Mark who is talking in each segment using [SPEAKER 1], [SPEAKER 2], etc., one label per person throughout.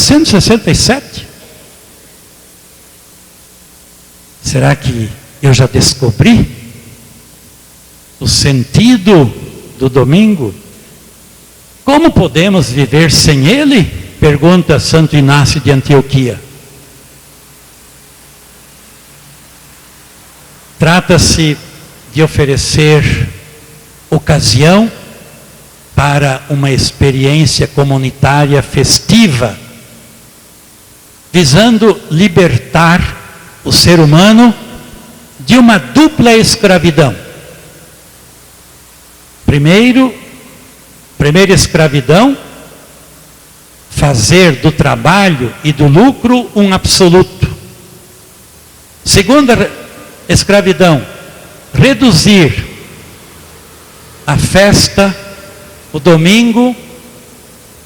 [SPEAKER 1] 367. Será que eu já descobri o sentido do domingo? Como podemos viver sem ele? Pergunta Santo Inácio de Antioquia. Trata-se de oferecer ocasião para uma experiência comunitária festiva, visando libertar o ser humano de uma dupla escravidão. Primeira escravidão, fazer do trabalho e do lucro um absoluto. Segunda escravidão, reduzir a festa, o domingo,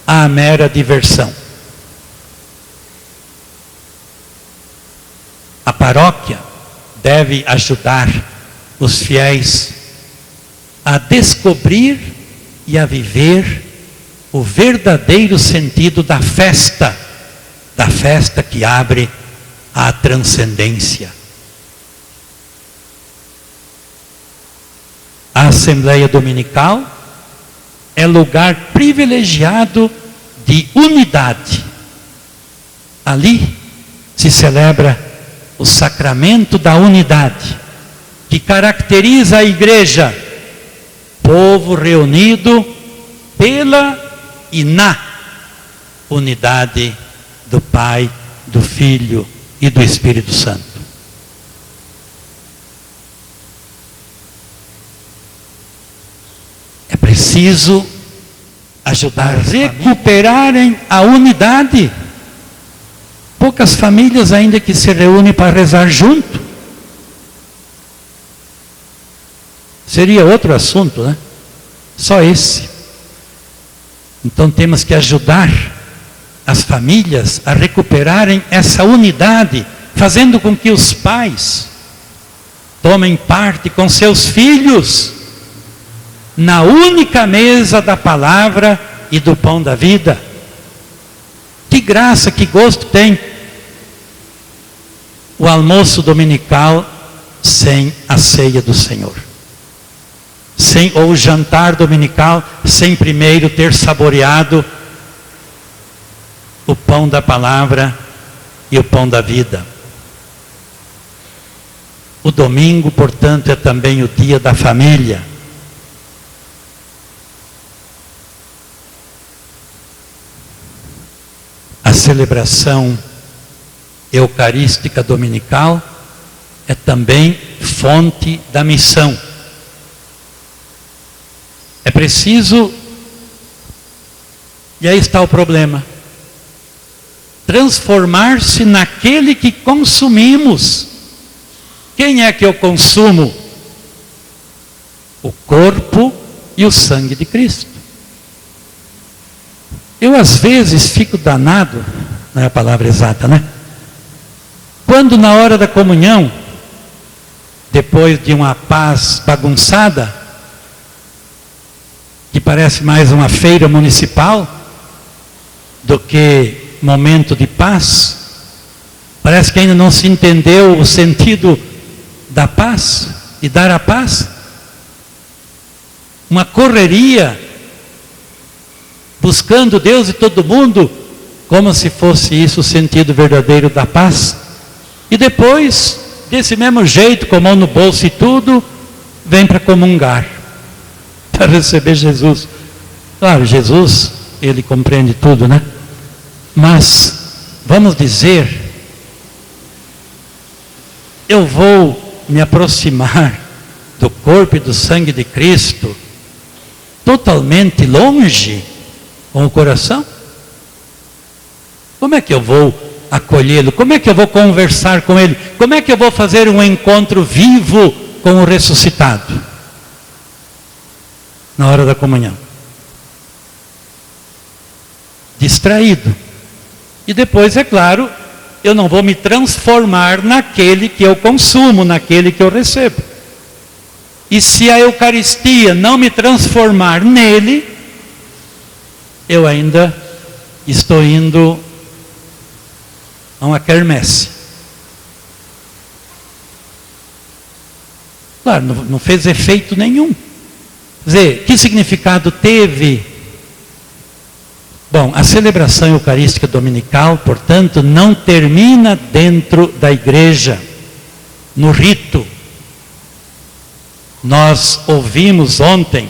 [SPEAKER 1] à mera diversão. A paróquia deve ajudar os fiéis a descobrir e a viver o verdadeiro sentido da festa que abre à transcendência. A Assembleia Dominical é lugar privilegiado de unidade. Ali se celebra o sacramento da unidade, que caracteriza a igreja, povo reunido pela e na unidade do Pai, do Filho e do Espírito Santo. É preciso ajudar a recuperarem a unidade. Poucas famílias ainda que se reúnem para rezar junto. Seria outro assunto, né? Só esse. Então temos que ajudar as famílias a recuperarem essa unidade, fazendo com que os pais tomem parte com seus filhos na única mesa da palavra e do pão da vida. Que graça, que gosto tem o almoço dominical sem a ceia do Senhor. Ou o jantar dominical sem primeiro ter saboreado o pão da palavra e o pão da vida. O domingo, portanto, é também o dia da família. A celebração eucarística dominical é também fonte da missão. É preciso, e aí está o problema, transformar-se naquele que consumimos. Quem é que eu consumo? O corpo e o sangue de Cristo. Eu às vezes fico danado, não é a palavra exata, né? Quando na hora da comunhão, depois de uma paz bagunçada, que parece mais uma feira municipal do que momento de paz, parece que ainda não se entendeu o sentido da paz, de dar a paz. Uma correria, buscando Deus e todo mundo, como se fosse isso o sentido verdadeiro da paz. E depois, desse mesmo jeito, com a mão no bolso e tudo, vem para comungar, para receber Jesus. Claro, Jesus, ele compreende tudo, né? Mas, vamos dizer, eu vou me aproximar do corpo e do sangue de Cristo totalmente longe com o coração? Como é que eu vou acolhê-lo? Como é que eu vou conversar com ele? Como é que eu vou fazer um encontro vivo com o ressuscitado? Na hora da comunhão. Distraído. E depois, é claro, eu não vou me transformar naquele que eu consumo, naquele que eu recebo. E se a Eucaristia não me transformar nele, eu ainda estou indo a uma quermesse. Claro, não fez efeito nenhum. Quer dizer, que significado teve? Bom, a celebração eucarística dominical, portanto, não termina dentro da igreja, no rito. Nós ouvimos ontem,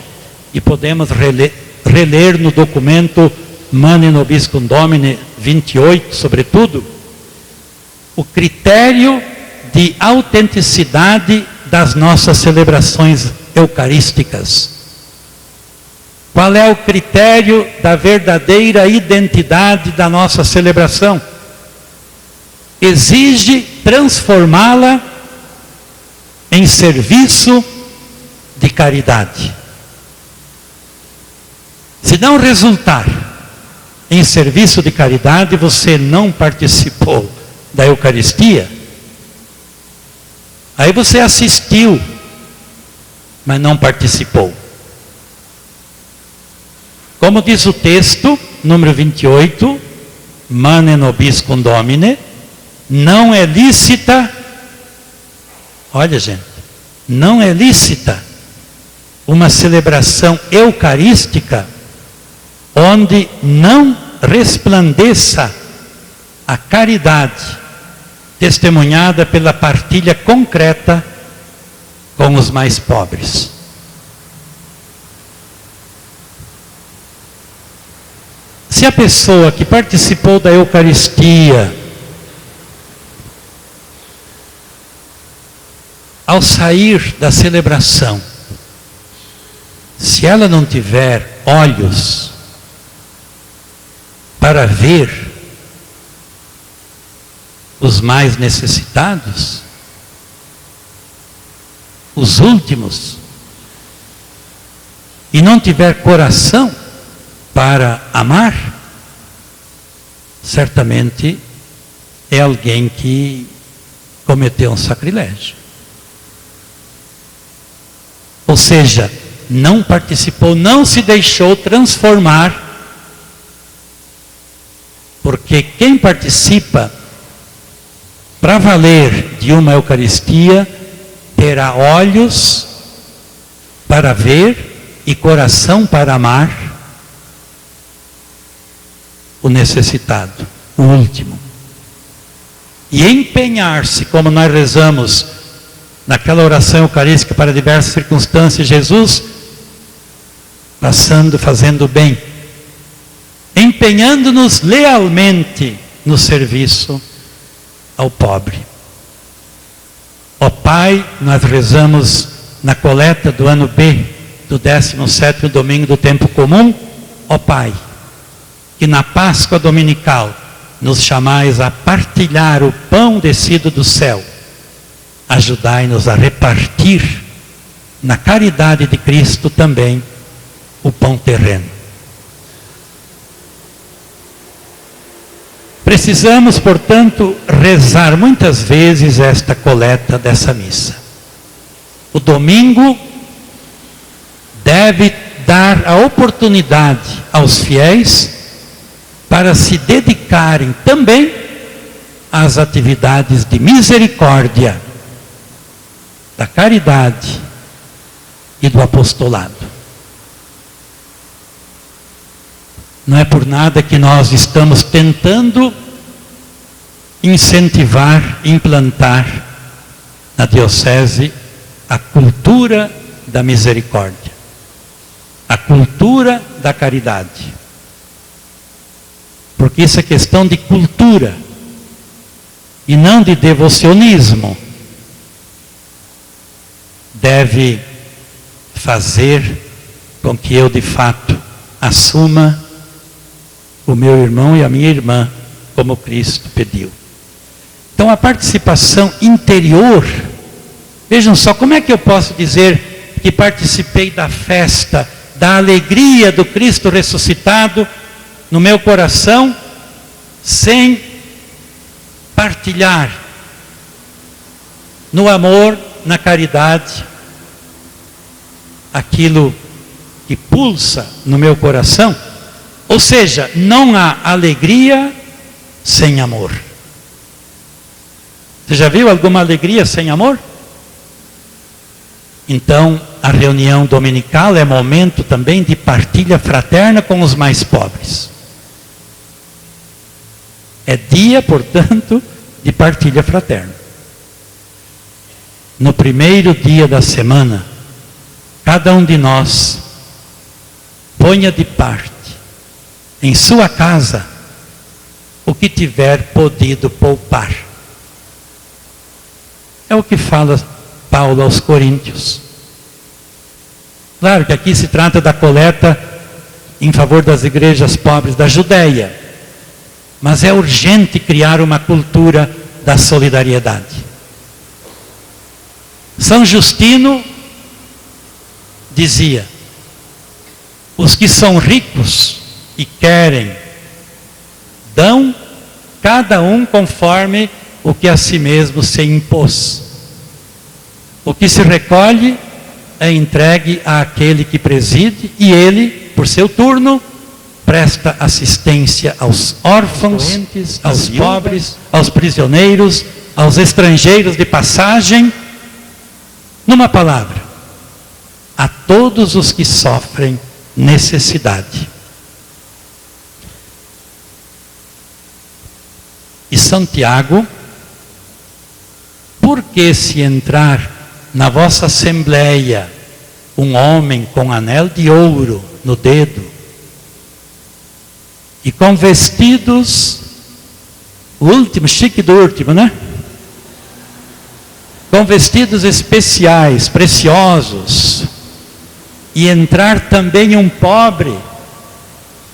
[SPEAKER 1] e podemos reler no documento Mane Nobiscum Domine 28, sobretudo, o critério de autenticidade das nossas celebrações eucarísticas. Qual é o critério da verdadeira identidade da nossa celebração? Exige transformá-la em serviço de caridade. Se não resultar em serviço de caridade, você não participou da Eucaristia. Aí você assistiu, mas não participou. Como diz o texto, número 28, Mane Nobiscum Domine, não é lícita, olha gente, não é lícita uma celebração eucarística onde não resplandeça a caridade testemunhada pela partilha concreta com os mais pobres. Se a pessoa que participou da Eucaristia, ao sair da celebração, se ela não tiver olhos para ver os mais necessitados, os últimos, e não tiver coração para amar, certamente é alguém que cometeu um sacrilégio. Ou seja, não participou, não se deixou transformar, porque quem participa para valer de uma Eucaristia terá olhos para ver e coração para amar o necessitado, o último. E empenhar-se, como nós rezamos naquela oração eucarística para diversas circunstâncias, Jesus passando, fazendo bem, empenhando-nos lealmente no serviço ao pobre. Ó Pai, nós rezamos na coleta do ano B, do 17º domingo do tempo comum, ó Pai, que na Páscoa dominical nos chamais a partilhar o pão descido do céu, ajudai-nos a repartir na caridade de Cristo também o pão terreno. Precisamos, portanto, rezar muitas vezes esta coleta dessa missa. O domingo deve dar a oportunidade aos fiéis para se dedicarem também às atividades de misericórdia, da caridade e do apostolado. Não é por nada que nós estamos tentando incentivar, implantar na diocese a cultura da misericórdia, a cultura da caridade. Porque isso é questão de cultura e não de devocionismo. Deve fazer com que eu de fato assuma o meu irmão e a minha irmã como Cristo pediu. Então a participação interior, vejam só, como é que eu posso dizer que participei da festa, da alegria do Cristo ressuscitado no meu coração, sem partilhar no amor, na caridade, aquilo que pulsa no meu coração? Ou seja, não há alegria sem amor. Você já viu alguma alegria sem amor? Então, a reunião dominical é momento também de partilha fraterna com os mais pobres. É dia, portanto, de partilha fraterna. No primeiro dia da semana, cada um de nós ponha de parte em sua casa o que tiver podido poupar. É o que fala Paulo aos Coríntios. Claro que aqui se trata da coleta em favor das igrejas pobres da Judéia, mas é urgente criar uma cultura da solidariedade. São Justino dizia: os que são ricos e querem, dão cada um conforme o que a si mesmo se impôs. O que se recolhe é entregue àquele que preside, e ele, por seu turno, presta assistência aos órfãos, aos pobres, aos prisioneiros, aos estrangeiros de passagem. Numa palavra, a todos os que sofrem necessidade. E Santiago: porque se entrar na vossa assembleia um homem com anel de ouro no dedo e com vestidos, o último, chique do último, né? Com vestidos especiais, preciosos, e entrar também um pobre,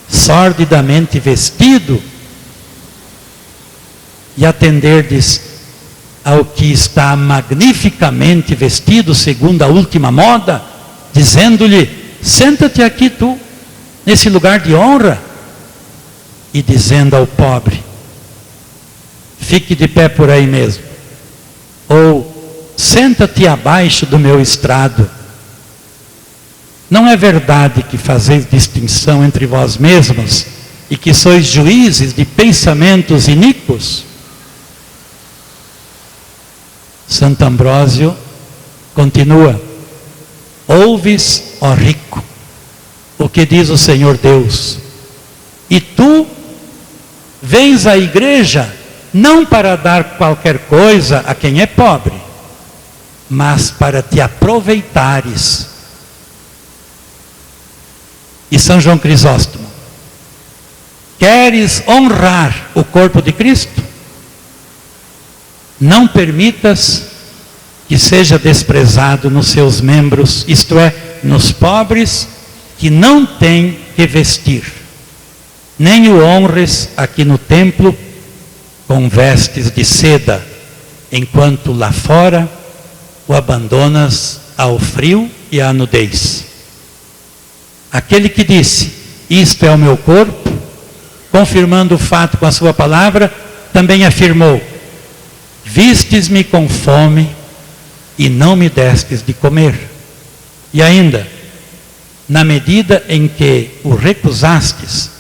[SPEAKER 1] sordidamente vestido, e atenderdes ao que está magnificamente vestido, segundo a última moda, dizendo-lhe: senta-te aqui tu, nesse lugar de honra, e dizendo ao pobre: fique de pé por aí mesmo, ou senta-te abaixo do meu estrado. Não é verdade que fazeis distinção entre vós mesmos e que sois juízes de pensamentos iníquos? Santo Ambrósio continua: ouves, ó rico, o que diz o Senhor Deus, e tu vens à igreja não para dar qualquer coisa a quem é pobre, mas para te aproveitares. E São João Crisóstomo: queres honrar o corpo de Cristo? Não permitas que seja desprezado nos seus membros, isto é, nos pobres que não têm que vestir. Nem o honres aqui no templo com vestes de seda, enquanto lá fora o abandonas ao frio e à nudez. Aquele que disse: isto é o meu corpo, confirmando o fato com a sua palavra, também afirmou: vistes-me com fome e não me destes de comer. E ainda: na medida em que o recusastes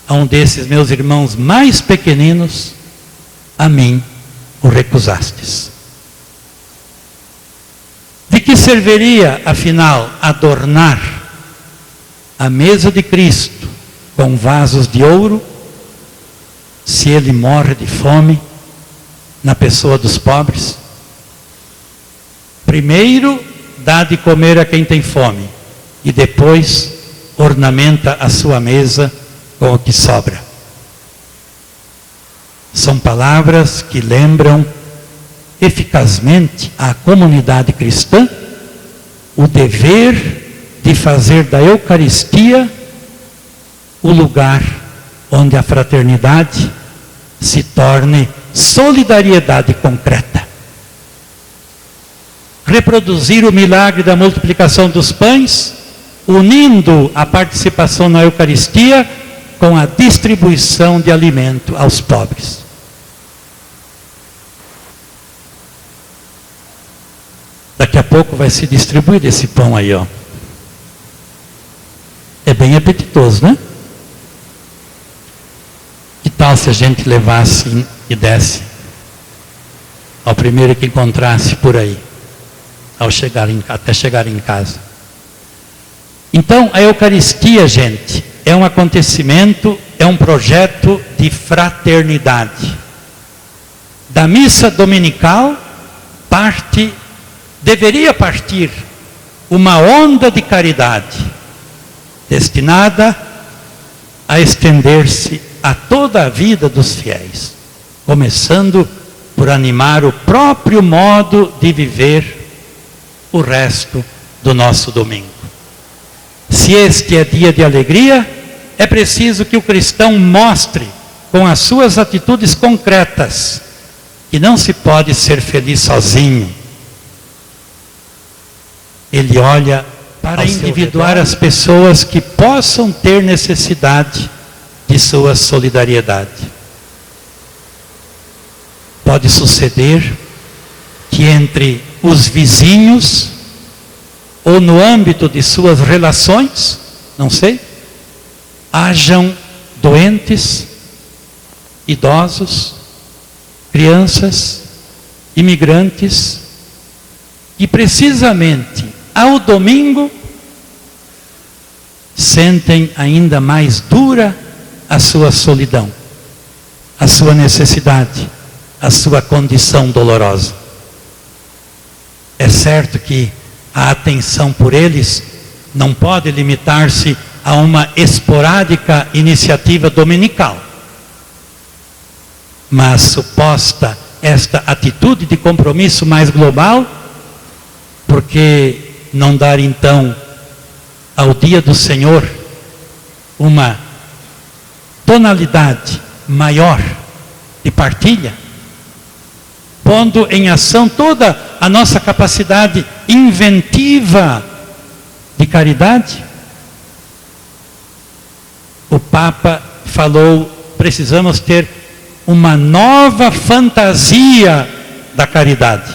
[SPEAKER 1] a um desses meus irmãos mais pequeninos, a mim o recusastes. De que serviria, afinal, adornar a mesa de Cristo com vasos de ouro, se ele morre de fome na pessoa dos pobres? Primeiro dá de comer a quem tem fome, e depois ornamenta a sua mesa com o que sobra. São palavras que lembram eficazmente à comunidade cristã o dever de fazer da Eucaristia o lugar onde a fraternidade se torne solidariedade concreta. Reproduzir o milagre da multiplicação dos pães, unindo a participação na Eucaristia com a distribuição de alimento aos pobres. Daqui a pouco vai se distribuir esse pão aí, ó. É bem apetitoso, né? Que tal se a gente levasse e desse ao primeiro que encontrasse por aí, até chegar em casa. Então, a Eucaristia, gente, é um acontecimento, é um projeto de fraternidade. Da missa dominical deveria partir uma onda de caridade, destinada a estender-se a toda a vida dos fiéis, começando por animar o próprio modo de viver o resto do nosso domingo. Se este é dia de alegria, é preciso que o cristão mostre com as suas atitudes concretas que não se pode ser feliz sozinho. Ele olha para individuar as pessoas que possam ter necessidade de sua solidariedade. Pode suceder que entre os vizinhos, ou no âmbito de suas relações, não sei, hajam doentes, idosos, crianças, imigrantes, que precisamente ao domingo sentem ainda mais dura a sua solidão, a sua necessidade, a sua condição dolorosa. É certo que a atenção por eles não pode limitar-se a uma esporádica iniciativa dominical, mas suposta esta atitude de compromisso mais global, porque não dar então ao dia do Senhor uma tonalidade maior de partilha, pondo em ação toda a nossa capacidade inventiva de caridade? O Papa falou, precisamos ter uma nova fantasia da caridade.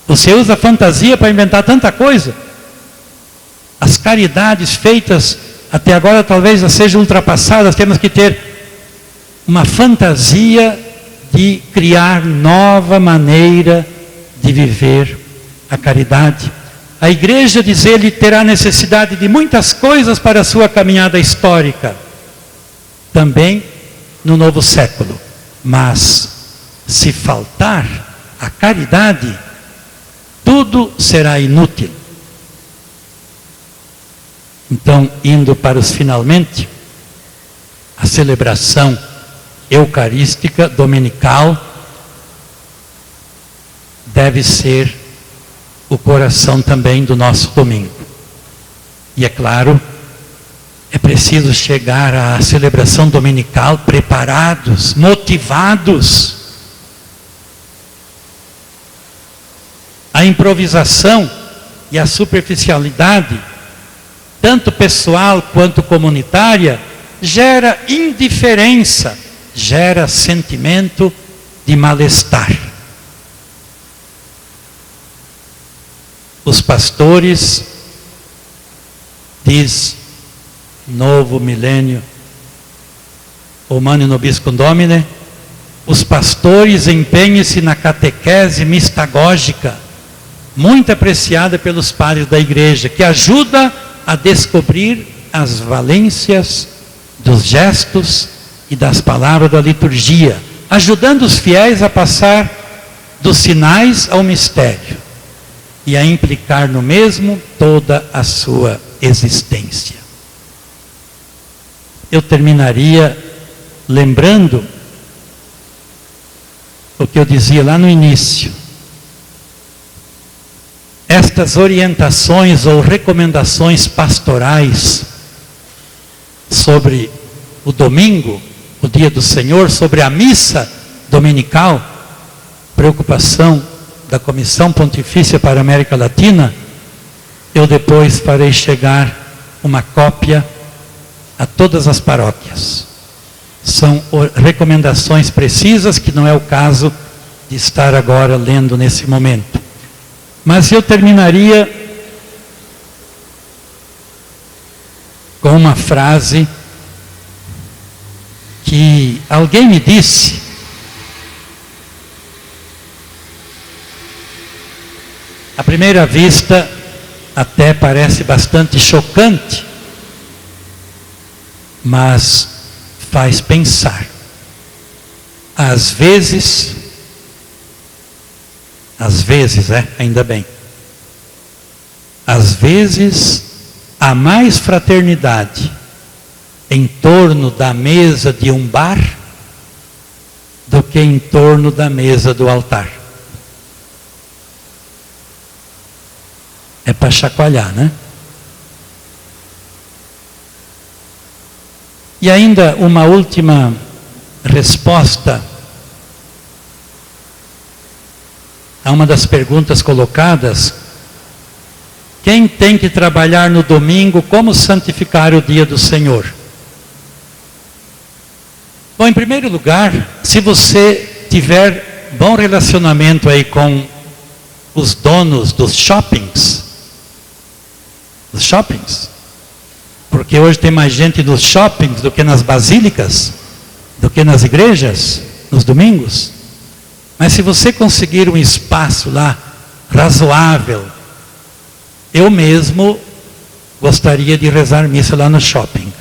[SPEAKER 1] Você usa fantasia para inventar tanta coisa. As caridades feitas até agora talvez já sejam ultrapassadas. Temos que ter uma fantasia de criar nova maneira de viver a caridade. A igreja, diz ele, terá necessidade de muitas coisas para a sua caminhada histórica, também no novo século. Mas se faltar a caridade, tudo será inútil. Então, indo para os finalmente, a celebração eucarística dominical deve ser o coração também do nosso domingo. E é claro, é preciso chegar à celebração dominical preparados, motivados. A improvisação e a superficialidade, tanto pessoal quanto comunitária, gera indiferença, gera sentimento de mal-estar. Os pastores, diz Novo Milênio, Humane Nobiscum Domine, os pastores empenhem-se na catequese mistagógica, muito apreciada pelos padres da igreja, que ajuda a descobrir as valências dos gestos e das palavras da liturgia, ajudando os fiéis a passar dos sinais ao mistério e a implicar no mesmo toda a sua existência. Eu terminaria lembrando o que eu dizia lá no início. Estas orientações ou recomendações pastorais sobre o domingo, o dia do Senhor, sobre a missa dominical, preocupação da Comissão Pontifícia para a América Latina, eu depois farei chegar uma cópia a todas as paróquias. São recomendações precisas que não é o caso de estar agora lendo nesse momento. Mas eu terminaria com uma frase que alguém me disse À primeira vista, até parece bastante chocante, mas faz pensar. Às vezes, ainda bem, às vezes há mais fraternidade em torno da mesa de um bar do que em torno da mesa do altar. É para chacoalhar, né? E ainda uma última resposta a uma das perguntas colocadas: quem tem que trabalhar no domingo, como santificar o dia do Senhor? Bom, em primeiro lugar, se você tiver bom relacionamento aí com os donos dos shoppings, porque hoje tem mais gente nos shoppings do que nas basílicas, do que nas igrejas, nos domingos. Mas se você conseguir um espaço lá razoável, eu mesmo gostaria de rezar missa lá no shopping.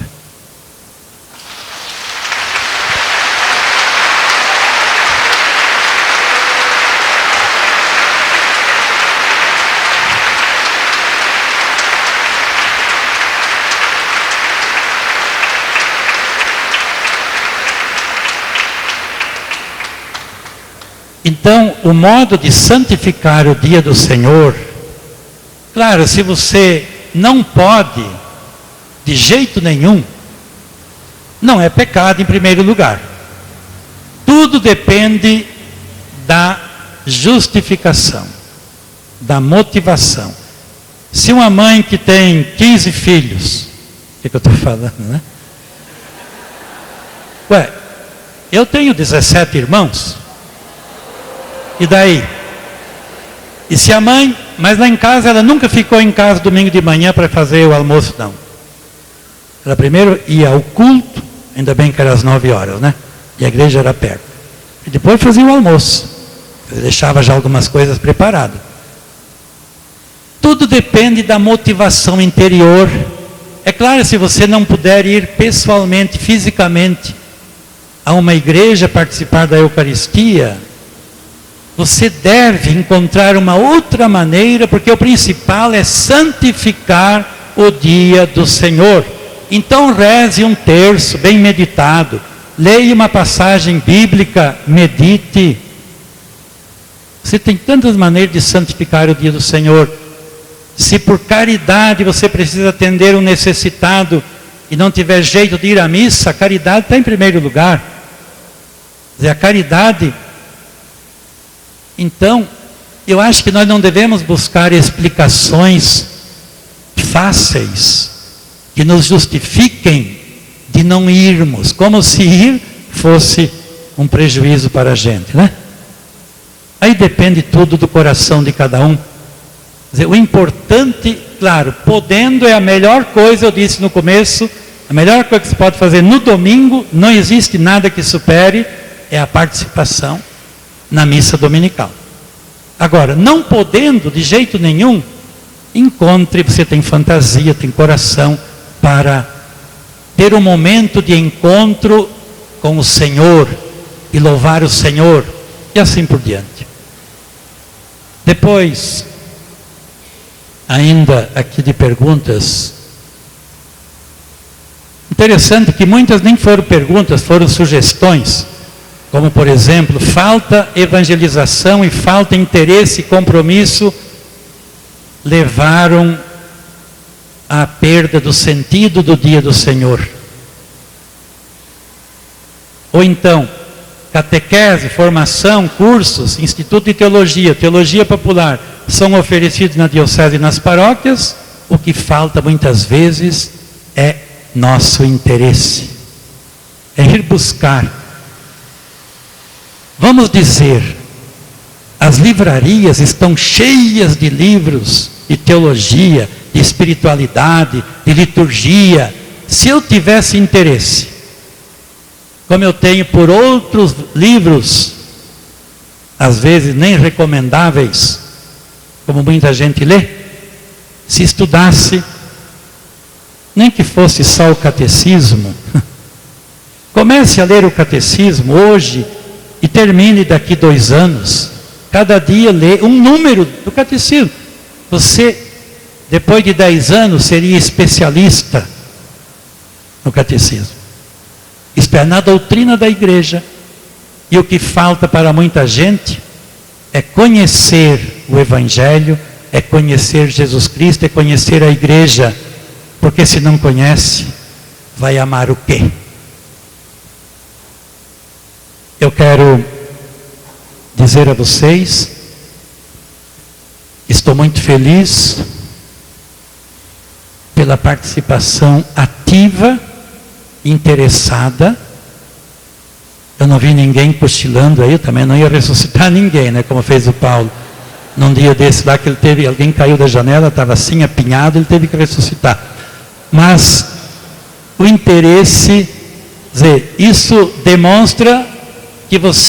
[SPEAKER 1] Então, o modo de santificar o dia do Senhor, claro, se você não pode, de jeito nenhum, não é pecado em primeiro lugar. Tudo depende da justificação, da motivação. Se uma mãe que tem 15 filhos, o que eu estou falando, né? Eu tenho 17 irmãos. E daí? E se a mãe, mas lá em casa ela nunca ficou em casa domingo de manhã para fazer o almoço, não. Ela primeiro ia ao culto, ainda bem que era às 9 horas, né? E a igreja era perto. E depois fazia o almoço. Eu deixava já algumas coisas preparadas. Tudo depende da motivação interior. É claro, se você não puder ir pessoalmente, fisicamente, a uma igreja participar da Eucaristia, você deve encontrar uma outra maneira, porque o principal é santificar o dia do Senhor. Então reze um terço bem meditado, leia uma passagem bíblica, medite. Você tem tantas maneiras de santificar o dia do Senhor. Se por caridade você precisa atender um necessitado e não tiver jeito de ir à missa, a caridade está em primeiro lugar. Quer dizer, a caridade... Então, eu acho que nós não devemos buscar explicações fáceis que nos justifiquem de não irmos, como se ir fosse um prejuízo para a gente, né? Aí depende tudo do coração de cada um. Quer dizer, o importante, claro, podendo é a melhor coisa, eu disse no começo, a melhor coisa que se pode fazer no domingo, não existe nada que supere, é a participação na missa dominical. Agora, não podendo de jeito nenhum, encontre, você tem fantasia, tem coração, para ter um momento de encontro com o Senhor, e louvar o Senhor, e assim por diante. Depois, ainda aqui de perguntas, interessante que muitas nem foram perguntas, foram sugestões. Como, por exemplo, falta evangelização e falta interesse e compromisso levaram à perda do sentido do dia do Senhor. Ou então, catequese, formação, cursos, Instituto de Teologia, Teologia Popular, são oferecidos na diocese e nas paróquias. O que falta muitas vezes é nosso interesse. É ir buscar. Vamos dizer, as livrarias estão cheias de livros de teologia, de espiritualidade, de liturgia. Se eu tivesse interesse, como eu tenho por outros livros, às vezes nem recomendáveis, como muita gente lê, se estudasse, nem que fosse só o catecismo, comece a ler o catecismo hoje e termine daqui 2 anos. Cada dia lê um número do catecismo. Você, depois de 10 anos, seria especialista no catecismo. Isto é, na doutrina da igreja. E o que falta para muita gente é conhecer o Evangelho, é conhecer Jesus Cristo, é conhecer a igreja. Porque se não conhece, vai amar o quê? Eu quero dizer a vocês, estou muito feliz pela participação ativa, interessada. Eu não vi ninguém cochilando aí, eu também não ia ressuscitar ninguém, né, como fez o Paulo. Num dia desse lá que ele teve, alguém caiu da janela, estava assim apinhado, ele teve que ressuscitar. Mas o interesse, quer dizer, isso demonstra que você